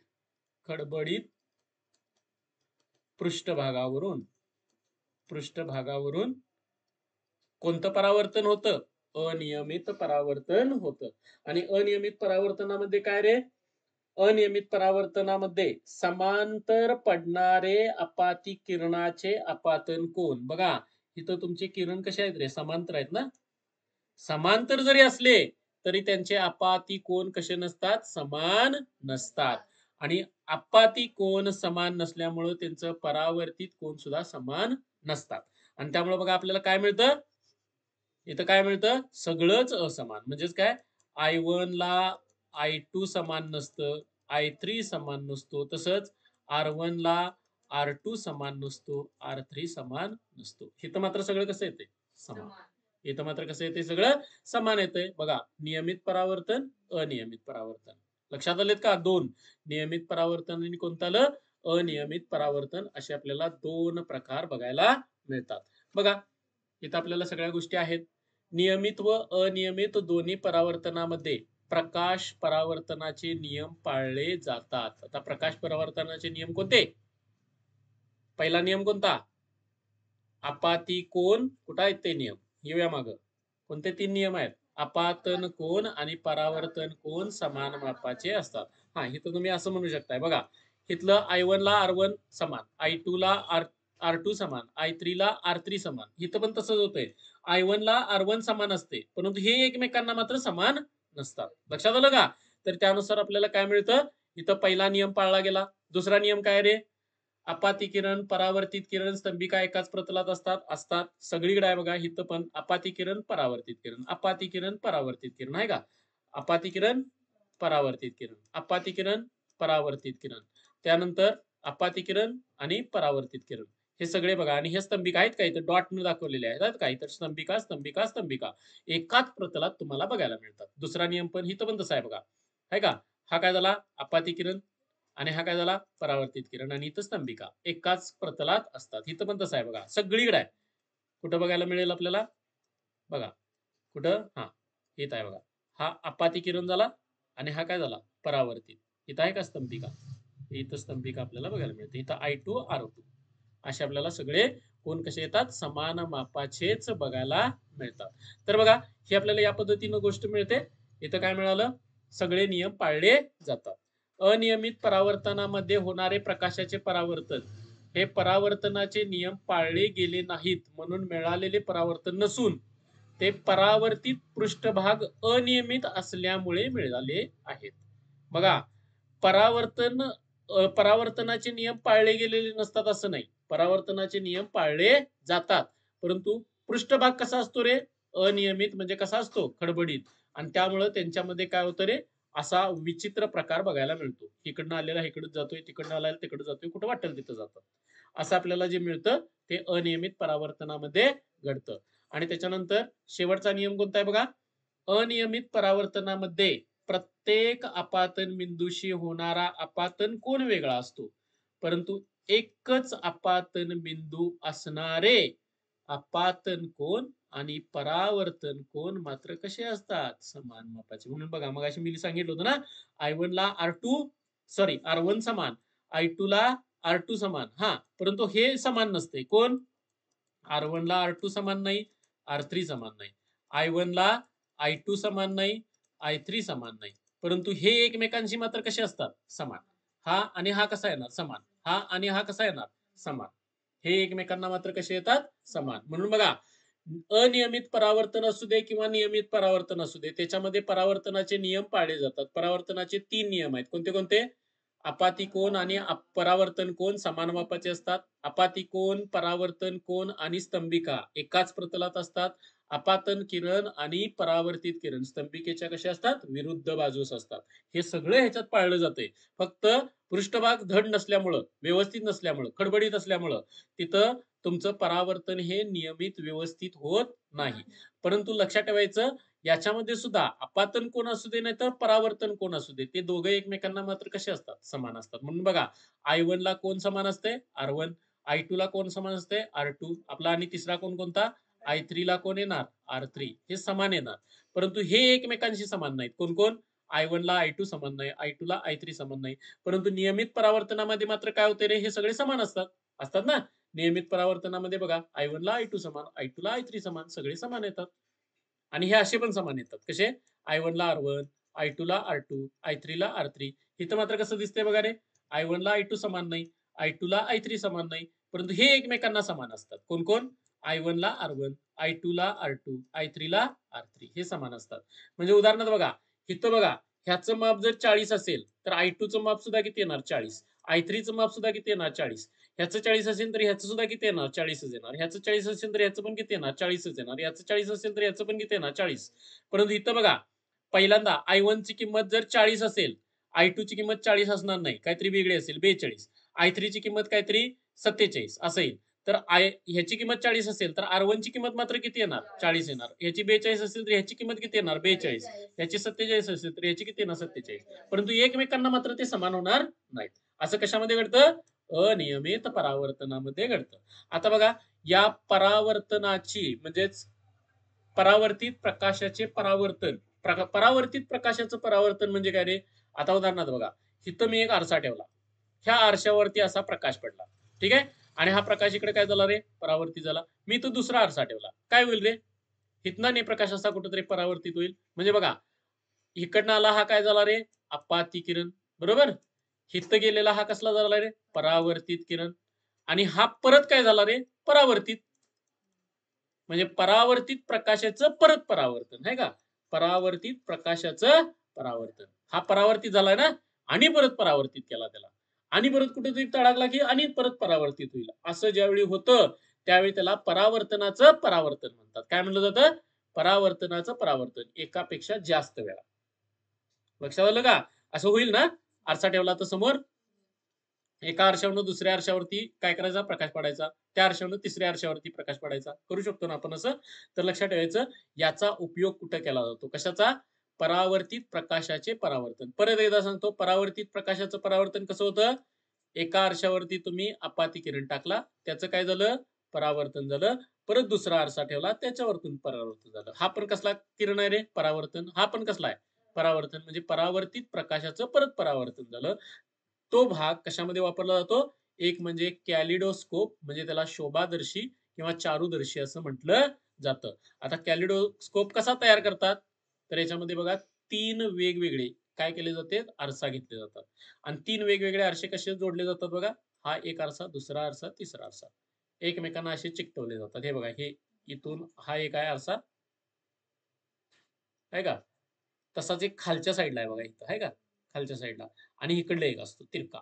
पृष्ठभागावरून कोणतं परावर्तन होतं, अनियमित परावर्तन होतं. आणि अनियमित परावर्तनामध्ये काय रे, अनियमित परावर्तनामध्ये समांतर पडणारे आपाती किरणाचे आपातन कोन. बघा इथं तुमचे किरण कसे आहेत रे, समांतर आहेत ना. समांतर जरी असले तरी त्यांचे आपाती कोन कसे नसतात, समान नसतात. आणि आपाती कोन समान नसल्यामुळे त्यांचं परावर्तित कोन सुद्धा समान नसतात. आणि त्यामुळे बघा आपल्याला काय मिळतं, इथं काय मिळतं, सगळंच असमान. म्हणजेच काय, I1 ला I2 समान नसतं, I3 समान नसतो, तसंच R1 ला R2 समान नसतो, R3 समान नसतो. इथं मात्र सगळं कसं येते, समान. इथं मात्र कसं येते, सगळं समान येतंय. बघा नियमित परावर्तन, अनियमित परावर्तन. लक्षात आलेत का? 2 नियमित परावर्तन आणि कोणतं आलं, अनियमित परावर्तन. असे आपल्याला 2 प्रकार बघायला मिळतात. बघा इथं आपल्याला सगळ्या गोष्टी आहेत. नियमित व अनियमित दोन्ही परावर्तनामध्ये प्रकाश परावर्तनाचे नियम पाळले जातात. आता प्रकाश परावर्तनाचे नियम कोणते? पहिला नियम कोणता, आपाती कोन. कुठं आहेत ते नियम, येऊया मागं. कोणते 3 नियम आहेत, आपातन कोन आणि परावर्तन कोन समान मापाचे असतात. हा इथं तुम्ही असं म्हणू शकताय, बघा इथलं I1 ला R1 समान, I2 ला R2 समान, I3 ला R3 समान. इथं पण तसंच होतंय, I1 ला R1 समान असते परंतु हे एकमेकांना मात्र समान नसतात. लक्षात आलं का? तर त्यानुसार आपल्याला काय मिळतं, इथं पहिला नियम पाळला गेला. दुसरा नियम काय रे, आपाती किरण परावर्तित किरण स्तंभिका एकाच प्रतलात असतात. सगळीकडे आहे बघा, इथं पण आपाती किरण परावर्तित किरण, आपाती किरण परावर्तित किरण आहे का, आपाती किरण परावर्तित किरण, आपाती किरण परावर्तित किरण, त्यानंतर आपाती किरण आणि परावर्तित किरण. हे सगळे बघा. आणि हे स्तंभिका आहेत का, इथं डॉट न दाखवलेले आहेत का, इथं स्तंभिका एकाच प्रतलात तुम्हाला बघायला मिळतात. दुसरा नियम पण इथं पण तसा आहे बघा, आहे का. हा काय झाला, आपाती किरण आणि हा काय झाला, परावर्तित किरण. आणि इथं स्तंभिका एकाच प्रतलात असतात. इथं पण तसं आहे बघा, सगळीकडे आहे. कुठं बघायला मिळेल आपल्याला, बघा कुठं, हा इथं आहे बघा. हा आपाती किरण झाला आणि हा काय झाला, परावर्तित. इथं आहे का स्तंभिका, इथं स्तंभिका आपल्याला बघायला मिळते. इथं I2 R2 असे आपल्याला सगळे कोण कसे येतात, समान मापाचेच बघायला मिळतात. तर बघा ही आपल्याला या पद्धतीनं गोष्ट मिळते. इथं काय मिळालं, सगळे नियम पाळले जातात. अनियमित परावर्तनामध्ये होणारे प्रकाशाचे परावर्तन हे परावर्तनाचे नियम पाळले गेले नाहीत म्हणून मिळालेले परावर्तन नसून ते परावर्तित पृष्ठभाग अनियमित असल्यामुळे मिळाले आहेत. बघा परावर्तनाचे नियम पाळले गेलेले नसतात असं नाही, परावर्तनाचे नियम पाळले जातात. परंतु पृष्ठभाग कसा असतो रे, अनियमित म्हणजे कसा असतो, खडबडीत. आणि त्यामुळे त्यांच्यामध्ये काय होतं रे, असा विचित्र प्रकार बघायला मिळतो. इकडनं आलेला इकडे जातोय, तिकडनं आलेला तिकडे जातोय, कुठं वाटेल तिथं जातं. असं आपल्याला जे मिळतं ते अनियमित परावर्तनामध्ये घडतं. आणि त्याच्यानंतर शेवटचा नियम कोणता आहे बघा, अनियमित परावर्तनामध्ये प्रत्येक आपातन बिंदूशी होणारा आपातन कोन वेगळा असतो, परंतु एकच आपातन बिंदू असणारे आपातन कोन आणि परावर्तन कोन मात्र कसे असतात, समान मापाचे. म्हणून बघा मग अशी मी सांगितलं होतं ना, I1 ला R1 समान, I2 ला R2 समान. हा परंतु हे समान नसते, कोण, R1 ला R2 समान नाही, R3 समान नाही. I1 ला I2 समान नाही, I3 समान नाही. परंतु हे एकमेकांशी मात्र कसे असतात? समान. हा आणि हा कसा येणार? समान. हा आणि हा कसा येणार? समान. हे एकमेकांना मात्र कसे येतात? समान. म्हणून बघा, अनियमित परावर्तन असू दे किंवा नियमित परावर्तन असू दे, त्याच्यामध्ये परावर्तनाचे नियम पाळले जातात. परावर्तनाचे 3 नियम आहेत. कोणते कोणते? आपाती कोन आणि परावर्तन कोन समान मापाचे असतात. आपाती कोन, परावर्तन कोन आणि स्तंभिका एकाच प्रतलात असतात. आपातन किरण आणि परावर्तित किरण स्तंभिकेच्या कशा असतात? विरुद्ध बाजूस असतात. हे सगळं ह्याच्यात पाळलं जाते. फक्त पृष्ठभाग धड नसल्यामुळं, व्यवस्थित नसल्यामुळं, खडबडीत असल्यामुळं तिथं तुमचं परावर्तन हे नियमित व्यवस्थित होत नाही. परंतु लक्षात ठेवायचं, याच्यामध्ये सुद्धा आपातन कोण असू दे नाही तर परावर्तन कोण असू दे, ते दोघं एकमेकांना मात्र कसे असतात? समान असतात. म्हणून बघा, I1 ला कोण समान असते? R1. I2 ला कोण समान असते? R2. आपला आणि तिसरा कोण कोणता? I3 ला कोण येणार? R3. हे समान येणार. परंतु हे एकमेकांशी समान नाहीत. कोण कोण? I1 ला I2 समान नाही, I2 ला I3 समान नाही. परंतु नियमित परावर्तनामध्ये मात्र काय होते रे? हे सगळे समान असतात. असतात ना? नियमित परावर्तनामध्ये बघा, I1 ला I2 समान, I2 ला I3 समान, सगळे समान येतात. आणि हे असे पण समान येतात. कसे? I1 ला R1, I2 ला R2, I3 ला R3. इथं मात्र कसं दिसतंय बघा रे? I1 ला I2 समान नाही, I2 ला I3 समान नाही. परंतु हे एकमेकांना समान असतात. कोण कोण? I1 ला R1, I2 ला R2, I3 ला R3. हे समान असतात. म्हणजे उदाहरणार्थ बघा, इथं बघा, ह्याचं माप जर 40 असेल, तर I2चं माप सुद्धा किती येणार? 40. I3चं माप सुद्धा किती येणार? 40. ह्याचं 40 असेल तर ह्याचं सुद्धा किती येणार? 40च येणार. ह्याचं 40 असेल तर ह्याचं पण किती येणार? 40च येणार. याचं 40 असेल तर ह्याचं पण किती येणार? 40. परंतु इथं बघा, पहिल्यांदा I1 ची किंमत जर 40 असेल, I2 ची किंमत 40 असणार नाही, काहीतरी वेगळी असेल, 42. I3 ची किंमत काहीतरी 47 असं येईल. तर ह्याची किंमत 40 असेल तर R1 ची किंमत मात्र किती येणार? 40 येणार. ह्याची 42 असेल तर ह्याची किंमत किती येणार? 42. ह्याची 47 असेल तर ह्याची किती येणार? 47. परंतु एकमेकांना मात्र ते समान होणार नाहीत. असं कशामध्ये घडतं? अनियमित परावर्तनामध्ये घडतं. आता बघा, या परावर्तनाची म्हणजेच परावर्तित प्रकाशाचे परावर्तन, परावर्तित प्रकाशाचं परावर्तन म्हणजे काय रे? आता उदाहरणार्थ बघा, इथं मी एक आरसा ठेवला, ह्या आरशावरती असा प्रकाश पडला, ठीक आहे? आणि हा प्रकाश इकडे काय झाला रे? परावर्तित झाला. मी तो दुसरा आरसा ठेवला, काय होईल रे? इथनं नाही प्रकाश असा कुठेतरी परावर्तित होईल. म्हणजे बघा, इकडनं आला हा काय झाला रे? आपाती किरण, बरोबर? इथं गेलेला हा कसला झाला रे? परावर्तित किरण. आणि हा परत काय झाला रे? परावर्तित. म्हणजे परावर्तित प्रकाशाचं परत परावर्तन आहे का? परावर्तित प्रकाशाचं परावर्तन. हा परावर्तित झालाय ना, आणि परत परावर्तित केला त्याला, आणि परत कुठेतरी तडाकला की आणि परत परावर्तित होईल. असं ज्यावेळी होतं त्यावेळी त्याला परावर्तनाचं परावर्तन म्हणतात. काय म्हणलं जातं? परावर्तनाचं परावर्तन, एकापेक्षा जास्त वेळा. लक्षात आलं का? असं होईल ना, आरसा ठेवला तर समोर एका आरशावरून दुसऱ्या आरशावरती काय करायचा? प्रकाश पडायचा. त्या आरशावरून तिसऱ्या आरशावरती प्रकाश पडायचा. करू शकतो ना आपण असं? तर लक्षात ठेवायचं, याचा उपयोग कुठे केला जातो? कशाचा? परावर्तित प्रकाशाचे परावर्तन. परत एकदा सांगतो, परावर्तित प्रकाशाचं परावर्तन कसं होतं? एका आरशावरती तुम्ही आपाती किरण टाकला, त्याचं काय झालं? परावर्तन झालं. परत दुसरा आरसा ठेवला, त्याच्यावरतून परावर्तन झालं. हा पण कसला किरण आहे रे? परावर्तन. हा पण कसला आहे? परावर्तन. म्हणजे परावर्तित प्रकाशाचं परत परावर्तन झालं. तो भाग कशामध्ये वापरला जातो? एक म्हणजे कॅलिडोस्कोप, म्हणजे त्याला शोभादर्शी किंवा चारूदर्शी असं म्हटलं जातं. आता कॅलिडोस्कोप कसा तयार करतात? तर याच्यामध्ये बघा, 3 वेगवेगळे काय केले जाते? आरसा घेतले जातात. आणि 3 वेगवेगळे आरसे कसे जोडले जातात बघा? हा एक आरसा, दुसरा आरसा, तिसरा आरसा. एकमेकांना असे चिकटवले जातात. हे बघा, हे इथून हा एक आहे आरसा, आहे का? तसाच एक खालच्या साईडला आहे बघा, इथं आहे का? खालच्या साईडला. आणि इकडले एक असतो तिरका.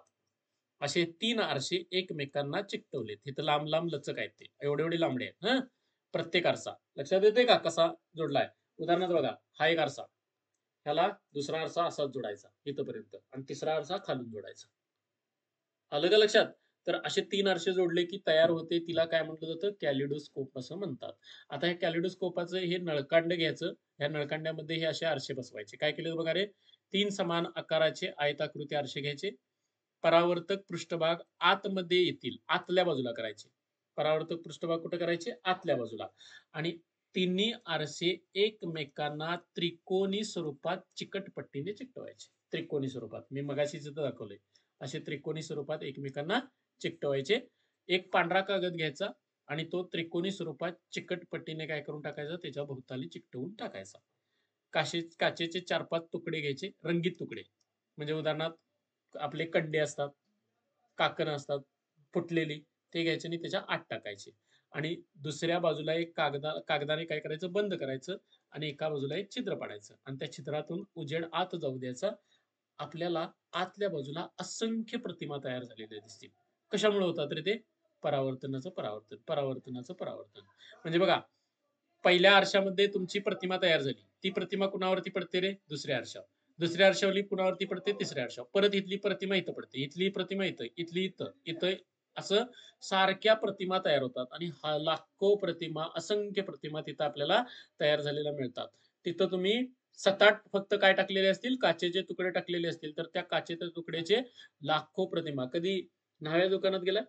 असे 3 आरसे एकमेकांना चिकटवलेत. इथं लांब लांब लचक आहेत, ते एवढे एवढे लांबडे आहेत. हं, प्रत्येक आरसा लक्षात येते का कसा जोडलाय? उदाहरणार्थ बघा, हा एक आरसा, ह्याला दुसरा आरसा असाच जोडायचा इथपर्यंत, आणि तिसरा आरसा खालून जोडायचा. आलं का लक्षात? तर असे 3 आरसे जोडले की तयार होते, तिला काय म्हटलं जातं? कॅलिडोस्कोप असं म्हणतात. आता हे कॅलिडोस्कोपाचं हे नळकांड घ्यायचं, या नळकांड्यामध्ये हे असे आरसे बसवायचे. काय केलं बघा रे? 3 समान आकाराचे आयताकृती आरसे घ्यायचे. परावर्तक पृष्ठभाग आतमध्ये येतील, आतल्या बाजूला करायचे. परावर्तक पृष्ठभाग कुठे करायचे? आतल्या बाजूला. आणि तिन्ही आरसे एकमेकांना त्रिकोणी स्वरूपात चिकटपट्टीने चिकटवायचे. त्रिकोणी स्वरूपात मी मगाशीच इथं दाखवलंय. असे त्रिकोणी स्वरूपात एकमेकांना चिकटवायचे. एक पांढरा कागद घ्यायचा आणि तो त्रिकोणी स्वरूपात चिकटपट्टीने काय करून टाकायचा? त्याच्या भोवताली चिकटवून टाकायचा. काचेचे 4-5 तुकडे घ्यायचे, रंगीत तुकडे. म्हणजे उदाहरणार्थ आपले कंडे असतात, काकणं असतात, फुटलेली, ते घ्यायचे आणि त्याच्या आत टाकायचे. आणि दुसऱ्या बाजूला एक कागदाने काय करायचं, बंद करायचं आणि एका बाजूला एक छिद्र पाडायचं आणि त्या छिद्रातून उजेड आत जाऊ द्यायचा. आपल्याला आतल्या बाजूला असंख्य प्रतिमा तयार झालेल्या दिसतील. कशामुळे होतात रे ते? परावर्तनाचं परावर्तन. म्हणजे बघा, पहिल्या आरशामध्ये तुमची प्रतिमा तयार झाली. ती प्रतिमा कुणावरती पडते रे? दुसऱ्या आरशावर. दुसऱ्या आरशावरली कुणावरती पडते? तिसऱ्या आरशावर. परत इथली प्रतिमा इथं पडते. इथली प्रतिमा इथं, इथली इथं, इथं, असं सारख्या प्रतिमा तयार होतात आणि लाखो प्रतिमा, असंख्य प्रतिमा तिथं आपल्याला तयार झालेल्या मिळतात. तिथं तुम्ही 7-8 फक्त काय टाकलेले असतील? काचेचे तुकडे टाकलेले असतील. तर त्या काचेच्या तुकड्याचे लाखो प्रतिमा. कधी न्हाव्या दुकानात गेला?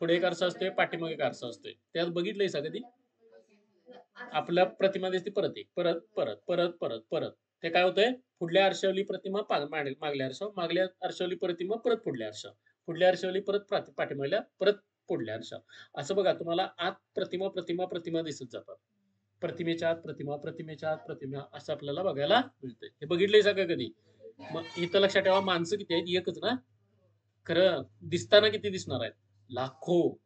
पुढे एक आरसा असतोय, पाठीमागे एक आरसा असतोय. त्यात बघितलंय का कधी? आपल्या प्रतिमा दिसते, परत एक, परत परत परत परत परत. ते काय होतंय? पुढल्या आरशावली प्रतिमा मागल्या आरशावर, मागल्या आरशावली प्रतिमा परत पुढल्या आरशावर, पुढल्या आरशावली परत पाठीमागल्या, परत पुढल्या आरशावर. असं बघा, तुम्हाला आत प्रतिमा प्रतिमा प्रतिमा दिसत जातात. प्रतिमेच्या आत प्रतिमा, प्रतिमेच्या आत प्रतिमा, असं आपल्याला बघायला मिळतंय. हे बघितलंय का कधी? मग इथं लक्षात ठेवा, माणसं किती आहेत? एकच ना? खरं दिसताना किती दिसणार आहेत? लाखो,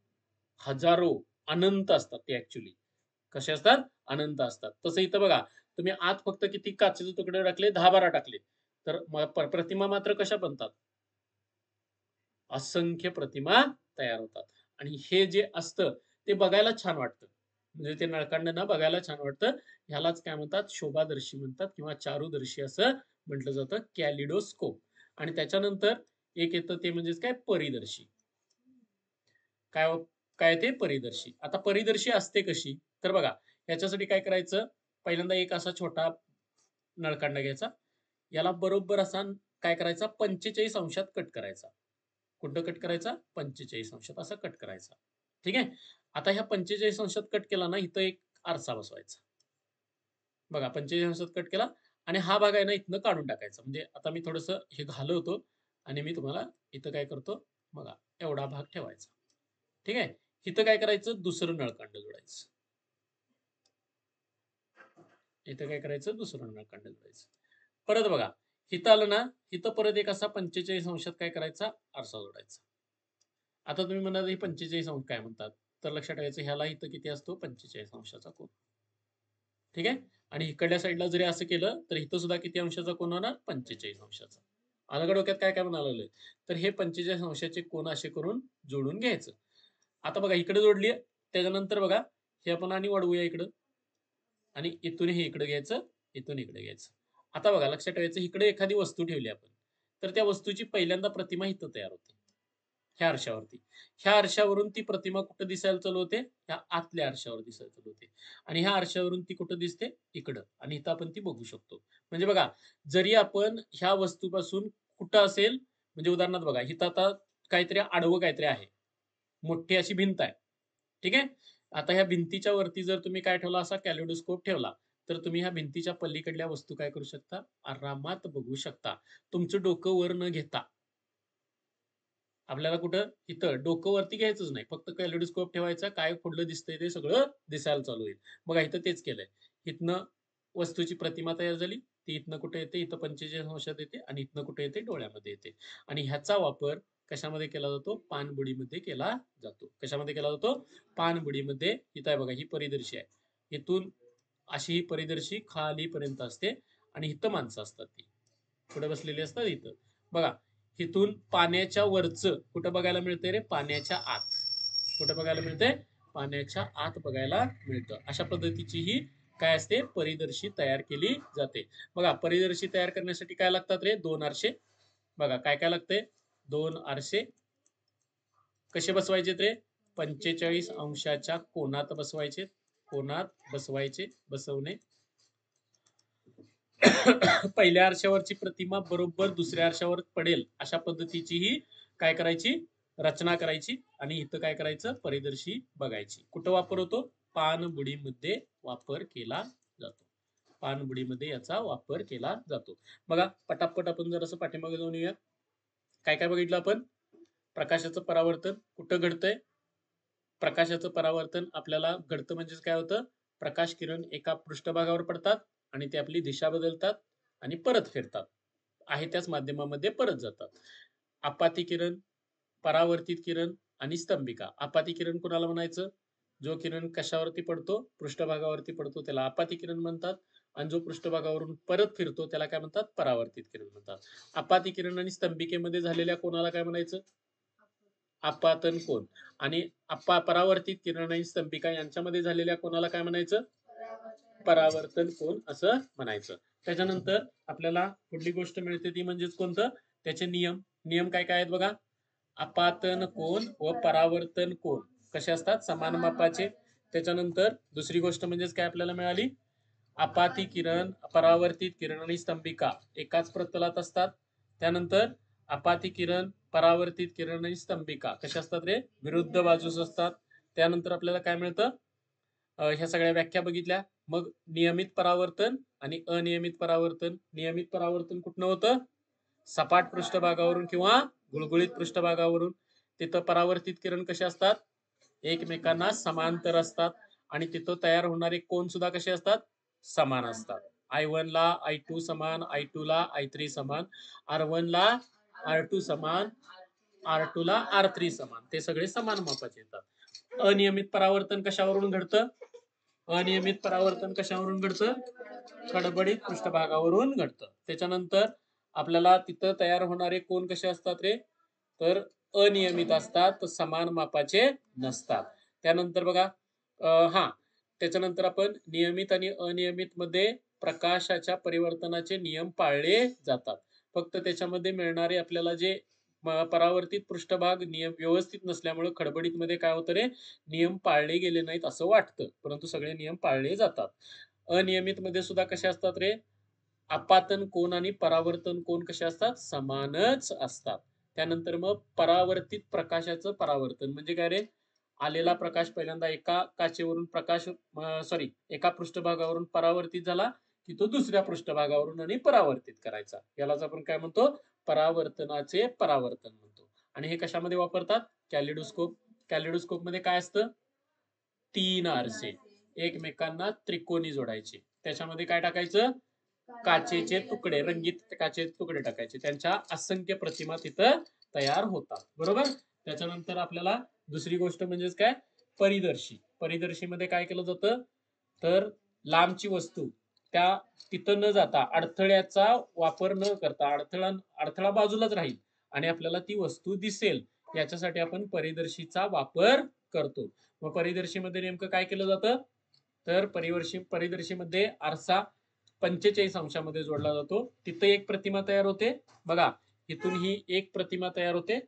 हजारो, अनंत असतात ते ऍक्च्युली. कसे असतात? अनंत असतात. तसं इथं बघा, तुम्ही आत फक्त किती काचेचे तुकडे टाकले? 10-12 टाकले. तर प्रतिमा मात्र कशा बनतात? असंख्य प्रतिमा तयार होतात. आणि हे जे असतं ते बघायला छान वाटतं. म्हणजे ते नळकांड बघायला छान वाटतं. ह्यालाच काय म्हणतात? शोभादर्शी म्हणतात किंवा चारुदर्शी असं म्हटलं जातं. कॅलिडोस्कोप. आणि त्याच्यानंतर एक येतं ते म्हणजेच काय? परिदर्शी. काय काय ते? परिदर्शी. आता परिदर्शी असते कशी? तर बघा, याच्यासाठी काय करायचं? पहिल्यांदा एक असा छोटा नळकांडा घ्यायचा. याला बरोबर असा काय करायचा? 45 अंशात कट करायचा. कुठं कट करायचा? 45 अंशात असा कट करायचा. ठीक आहे. आता ह्या 45 अंशात कट केला ना, इथं एक आरसा बसवायचा. बघा, 45 अंशात कट केला आणि हा भाग आहे ना, इथनं काढून टाकायचा. म्हणजे आता मी थोडंसं हे घालवतो आणि मी तुम्हाला इथं काय करतो, बघा, एवढा भाग ठेवायचा. ठीक आहे. इथं काय करायचं? दुसरं नळकांड जोडायचं. इथं काय करायचं? दुसरं नळकांड जोडायचं. परत बघा, इथं आलं ना, इथं परत एक असा 45 अंशात काय करायचा? आरसा जोडायचा. आता तुम्ही म्हणाल, हे 45 अंश काय म्हणतात? तर लक्षात ठेवायचं, ह्याला इथं किती असतो? 45 अंशाचा कोन. ठीक आहे. आणि इकडल्या साईडला जरी असं केलं तर इथं सुद्धा किती अंशाचा कोन होणार? 45 अंशाचा. आलं का डोक्यात काय काय म्हणायला? तर हे 45 अंशाचे कोन असे करून जोडून घ्यायचं. आता बघा, इकडे जोडली, त्याच्यानंतर बघा, हे आपण आणि वाढवूया इकडं आणि इथून हे इकडे घ्यायचं, इथून इकडे घ्यायचं. आता बघा, लक्षात ठेवायचं, इकडे एखादी वस्तू ठेवली आपण, तर त्या वस्तूची पहिल्यांदा प्रतिमा इथं तयार होते, ह्या आरशावरती. ह्या आरशावरून ती प्रतिमा कुठं दिसायला चालू होते? ह्या आतल्या आरशावर दिसायला चालू होते. आणि ह्या आरशावरून ती कुठं दिसते? इकडं. आणि इथं आपण ती बघू शकतो. म्हणजे बघा, जरी आपण ह्या वस्तूपासून कुठं असेल, म्हणजे उदाहरणार्थ बघा, इथं आता काहीतरी आडवं काहीतरी आहे, मोठी अशी भिंत आहे. ठीक आहे. आता ह्या भिंतीच्या वरती जर तुम्ही काय ठेवला, असा कॅलिडोस्कोप ठेवला, तर तुम्ही ह्या भिंतीच्या पलीकडल्या वस्तू काय करू शकता? आरामात बघू शकता, तुमचं डोकं वर न घेता. आपल्याला कुठं? इथं डोकं वरती घ्यायचंच नाही, फक्त कॅलिडोस्कोप ठेवायचा, काय पुढलं दिसतंय ते सगळं दिसायला चालू होईल. बघा, इथं तेच केलंय. इथनं वस्तूची प्रतिमा तयार झाली, ती इथनं कुठे येते? इथं 45 अंशात येते आणि इथनं कुठे येते? डोळ्यामध्ये येते. आणि ह्याचा वापर कशामध्ये केला जातो? पाणबुडीमध्ये केला जातो. कशामध्ये केला जातो? पाणबुडीमध्ये. इथं आहे बघा, ही परिदर्शी आहे. इथून अशी ही परिदर्शी खालीपर्यंत असते आणि इथं माणसं असतात, ती पुढे बसलेली असतात इथं. बघा, इथून पाण्याच्या वरचं कुठं बघायला मिळतंय रे? पाण्याच्या आत. कुठं बघायला मिळतंय? पाण्याच्या आत बघायला मिळतं. अशा पद्धतीची ही काय असते? परिदर्शी तयार केली जाते. बघा, परिदर्शी तयार करण्यासाठी काय लागतात रे? 2 आरसे. बघा, काय काय लागतंय? 2 आरसे. कसे बसवायचे रे? 45 अंशाच्या कोनात बसवायचे. कोनात बसवायचे. बसवणे. पहिल्या आरशावरची प्रतिमा बरोबर दुसऱ्या आरशावर पडेल अशा पद्धतीची ही काय करायची? रचना करायची. आणि इथं काय करायचं? परिदर्शी बघायची. कुठं वापर होतो? पाणबुडीमध्ये वापर केला जातो. पाणबुडीमध्ये याचा वापर केला जातो. बघा, पटापट आपण जर असं पाठीमागे जाऊन येऊया. काय काय बघितलं आपण? प्रकाशाचं परावर्तन कुठं घडतंय? प्रकाशाचं परावर्तन आपल्याला घडतं म्हणजेच काय होतं? प्रकाश किरण एका पृष्ठभागावर पडतात आणि ते आपली दिशा बदलतात आणि परत फिरतात, आहे त्याच माध्यमामध्ये परत जातात. आपाती किरण, परावर्तित किरण आणि स्तंभिका. आपाती किरण कोणाला म्हणायचं? जो किरण कशावरती पडतो? पृष्ठभागावरती पडतो त्याला आपाती किरण म्हणतात, आणि जो पृष्ठभागावरून परत फिरतो त्याला काय म्हणतात? परावर्तित किरण म्हणतात. आपाती किरण आणि स्तंभिकेमध्ये झालेल्या कोणाला काय म्हणायचं? आपातन कोन. आणि परावर्तित किरण आणि स्तंभिका यांच्यामध्ये झालेल्या कोणाला काय म्हणायचं? परावर्तन कोन असं म्हणायचं. त्याच्यानंतर आपल्याला पुढली गोष्ट मिळते ती म्हणजेच कोणतं? त्याचे नियम. नियम काय काय आहेत बघा. आपातन कोन व परावर्तन कोन कसे असतात? समान मापाचे. त्याच्यानंतर दुसरी गोष्ट म्हणजेच काय आपल्याला मिळाली? आपाती किरण, परावर्तित किरण आणि स्तंभिका एकाच प्रतलात असतात. त्यानंतर आपाती किरण, परावर्तित किरण आणि स्तंभिका कशा असतात रे? विरुद्ध बाजूस असतात. त्यानंतर आपल्याला काय मिळतं? ह्या सगळ्या व्याख्या बघितल्या. मग नियमित परावर्तन आणि अनियमित परावर्तन. नियमित परावर्तन कुठनं होतं? सपाट पृष्ठभागावरून किंवा गुळगुळीत पृष्ठभागावरून. तिथं परावर्तित किरण कसे असतात? एकमेकांना समांतर असतात आणि तिथं तयार होणारे कोन सुद्धा कसे असतात? समान असतात. I1 ला I2 समान, I2 ला I3 समान, R1 ला R2 समान, R2 ला R3 समान. ते सगळे समान मापाचे येतात. अनियमित परावर्तन कशावरून घडतं? अनियमित परावर्तन कशावरून घडतं? खडबडीत पृष्ठभागावरून घडतं. त्याच्यानंतर आपल्याला तिथं तयार होणारे कोन कसे असतात रे? तर अनियमित असतात, समान मापाचे नसतात. त्यानंतर बघा त्याच्यानंतर आपण नियमित आणि अनियमित मध्ये प्रकाशाच्या परिवर्तनाचे नियम पाळले जातात. फक्त त्याच्यामध्ये मिळणारे आपल्याला जे परावर्तित पृष्ठभाग नियम व्यवस्थित नसल्यामुळे खडबडीत मध्ये काय होतं रे? नियम पाळले गेले नाहीत असं वाटतं, परंतु सगळे नियम पाळले जातात. अनियमित मध्ये सुद्धा कसे असतात रे? आपातन कोन आणि परावर्तन कोन कसे असतात? समानच असतात. त्यानंतर मग परावर्तित प्रकाशाचं परावर्तन म्हणजे काय रे? आलेला प्रकाश पहिल्यांदा एका काचेवरून एका पृष्ठभागावरून परावर्तित झाला की तो दुसऱ्या पृष्ठभागावरून आणि परावर्तित करायचा. यालाच आपण काय म्हणतो? परावर्तनाचे परावर्तन म्हणतो. आणि हे कशामध्ये वापरतात? कॅलिडोस्कोप. कॅलिडोस्कोप मध्ये काय असतं? 3 आरसे एकमेकांना त्रिकोणी जोडायचे. त्याच्यामध्ये काय टाकायचं? काचेचे तुकडे, रंगीत काचेचे तुकडे टाकायचे. त्यांच्या असंख्य प्रतिमा तिथं तयार होतात. बरोबर? त्याच्यानंतर आपल्याला दुसरी गोष्ट म्हणजेच काय? परिदर्शी. परिदर्शी मध्ये काय केलं जातं? तर लांबची वस्तू त्या तिथं न जाता अडथळ्याचा वापर न करता अडथळा बाजूलाच राहील आणि आपल्याला ती वस्तू दिसेल याच्यासाठी आपण परिदर्शीचा वापर करतो. मग परिदर्शीमध्ये नेमकं काय केलं जातं? तर परिदर्शीमध्ये आरसा 45 अंशामध्ये जोडला जातो. तिथं एक प्रतिमा तयार होते बघा. इथून ही एक प्रतिमा तयार होते,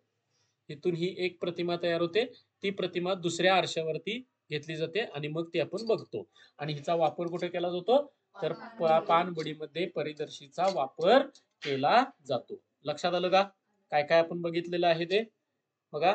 इथून ही एक प्रतिमा तयार होते. ती प्रतिमा दुसऱ्या आरशावरती घेतली जाते आणि मग ती आपण बघतो. आणि हिचा वापर कुठे केला जातो? तर पाणबुडीमध्ये परिदर्शीचा वापर केला जातो. लक्षात आलं का? काय काय आपण बघितलेलं आहे ते बघा.